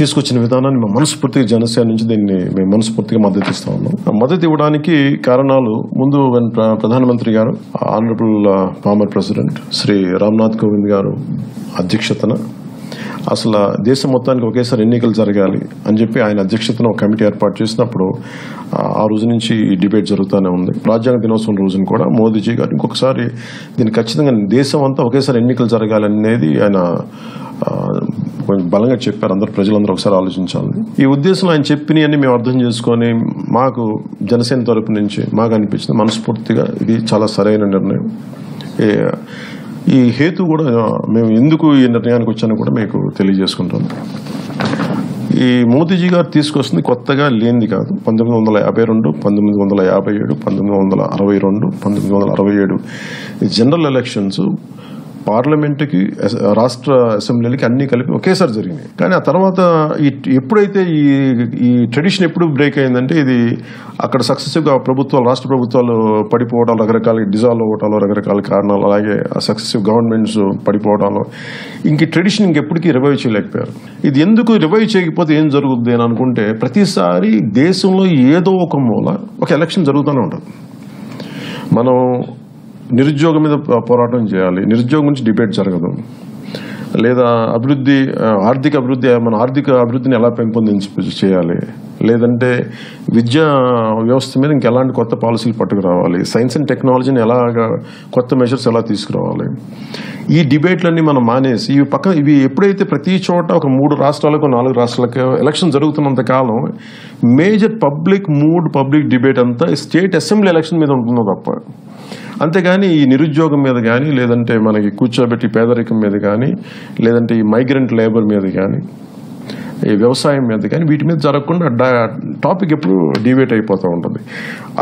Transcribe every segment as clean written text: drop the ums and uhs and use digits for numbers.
తీసుకొచ్చిన విధానాన్ని మేము మనస్ఫూర్తిగా జనసేన నుంచి దీన్ని మేము మనస్ఫూర్తిగా మద్దతు ఇస్తా ఉన్నాం. మద్దతు ఇవ్వడానికి కారణాలు ముందు ప్రధానమంత్రి గారు honourable former president Shri Ramnath Kovind garu అధ్యక్షతన అసలు దేశం మొత్తానికి ఒకేసారి ఎన్నికలు జరగాలి అని చెప్పి ఆయన అధ్యక్షతన ఒక కమిటీ ఏర్పాటు చేసినప్పుడు ఆ రోజు నుంచి ఈ డిబేట్ జరుగుతూనే ఉంది. రాజ్యాంగ దినోత్సవం రోజున కూడా మోదీజీ గారు ఇంకొకసారి దీన్ని ఖచ్చితంగా దేశం అంతా ఒకేసారి ఎన్నికలు జరగాలనేది ఆయన కొంచెం బలంగా చెప్పారు. అందరు ప్రజలందరూ ఒకసారి ఆలోచించాలని. ఈ ఉద్దేశంలో ఆయన చెప్పినవన్నీ మేము అర్థం చేసుకొని మాకు జనసేన తరపు నుంచి మాకు అనిపించింది మనస్ఫూర్తిగా ఇది చాలా సరైన నిర్ణయం. ఈ హేతు కూడా మేము ఎందుకు ఈ నిర్ణయానికి వచ్చానో కూడా మీకు తెలియజేసుకుంటాం. ఈ మోదీజీ గారు తీసుకొస్తుంది కొత్తగా లేనిది కాదు. 1952, 1957, 1962, 1967 జనరల్ ఎలక్షన్స్ పార్లమెంటుకి రాష్ట్ర అసెంబ్లీలకి అన్ని కలిపి ఒకేసారి జరిగినాయి. కానీ ఆ తర్వాత ఎప్పుడైతే ఈ ట్రెడిషన్ ఎప్పుడు బ్రేక్ అయిందంటే ఇది అక్కడ సక్సెసివ్గా ప్రభుత్వాలు రాష్ట్ర ప్రభుత్వాలు పడిపోవడాలు రకరకాల డిజాల్వ్ అవ్వటాలు రకరకాల కారణాలు అలాగే సక్సెసివ్ గవర్నమెంట్స్ పడిపోవడాలు ఇంక ట్రెడిషన్ ఇంకెప్పటికీ రివైవ్ చేయలేకపోయారు. ఇది ఎందుకు రివైవ్ చేయకపోతే ఏం జరుగుద్ది అని అనుకుంటే ప్రతిసారి దేశంలో ఏదో ఒక మూల ఒక ఎలక్షన్ జరుగుతూనే ఉంటుంది. మనం నిరుద్యోగం మీద పోరాటం చేయాలి, నిరుద్యోగం గురించి డిబేట్ జరగదు. లేదా ఆర్థిక అభివృద్ధి మన ఆర్థిక అభివృద్ధిని ఎలా చేయాలి, లేదంటే విద్యా వ్యవస్థ మీద ఇంకెలాంటి కొత్త పాలసీలు పట్టుకురావాలి, సైన్స్ అండ్ టెక్నాలజీని ఎలాగా కొత్త మెజర్స్ ఎలా తీసుకురావాలి, ఈ డిబేట్లన్నీ మనం మానేసి ఇవి ఎప్పుడైతే ప్రతి చోట ఒక 3 రాష్ట్రాలకు 4 రాష్ట్రాలకు ఎలక్షన్ జరుగుతున్నంత కాలం మేజర్ పబ్లిక్ డిబేట్ అంతా స్టేట్ అసెంబ్లీ ఎలక్షన్ మీద ఉంటుందో తప్ప అంతేగాని ఈ నిరుద్యోగం మీద కానీ లేదంటే మనకి కూర్చోబెట్టి పేదరికం మీద కానీ లేదంటే ఈ మైగ్రెంట్ లేబర్ మీద కానీ ఈ వ్యవసాయం మీద కానీ వీటి మీద జరగకుండా టాపిక్ ఎప్పుడు డిబేట్ అయిపోతూ ఉంటుంది.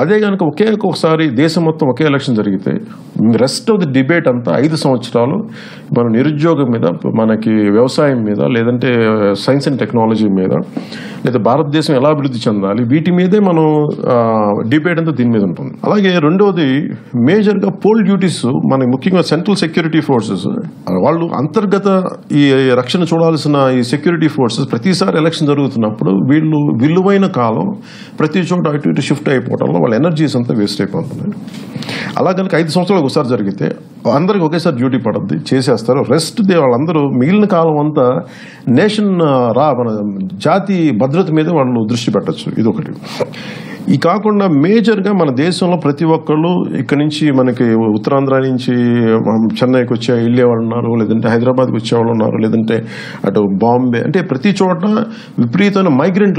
అదే కనుక ఒకసారి దేశం మొత్తం ఒకే ఎలక్షన్ జరిగితే రెస్ట్ ఆఫ్ ది డిబేట్ అంతా 5 సంవత్సరాలు మన నిరుద్యోగం మీద మనకి వ్యవసాయం మీద లేదంటే సైన్స్ అండ్ టెక్నాలజీ మీద లేదా భారతదేశం ఎలా అభివృద్ధి చెందాలి వీటి మీదే మనం డిబేట్ అంతా దీని మీద ఉంటుంది. అలాగే రెండోది మేజర్గా పోల్ డ్యూటీస్ మనకి ముఖ్యంగా సెంట్రల్ సెక్యూరిటీ ఫోర్సెస్ వాళ్ళు అంతర్గత ఈ రక్షణ చూడాల్సిన ఈ సెక్యూరిటీ ఫోర్సెస్ ప్రతిసారి ఎలక్షన్ జరుగుతున్నప్పుడు వీళ్ళు విలువైన కాలం ప్రతి చోట అటు ఇటు షిఫ్ట్ అయిపోవడంలో వాళ్ళ ఎనర్జీస్ అంతా వేస్ట్ అయిపోతున్నాయి. అలా కనుక 5 సంవత్సరాలకు ఒకసారి జరిగితే అందరికి ఒకేసారి డ్యూటీ పడుద్ది, చేసేస్తారు. రెస్ట్ వాళ్ళందరూ మిగిలిన కాలం అంతా నేషన్ మన జాతి భద్రత మీద వాళ్ళు దృష్టి పెట్టచ్చు. ఇదొకటి. ఈ కాకుండా మేజర్గా మన దేశంలో ప్రతి ఒక్కళ్ళు ఇక్కడ నుంచి మనకి ఉత్తరాంధ్ర నుంచి చెన్నైకి వచ్చే వెళ్ళేవాళ్ళు ఉన్నారు, లేదంటే హైదరాబాద్కి వచ్చేవాళ్ళు ఉన్నారు, లేదంటే అటు బాంబే అంటే ప్రతి చోట విపరీతమైన మైగ్రెంట్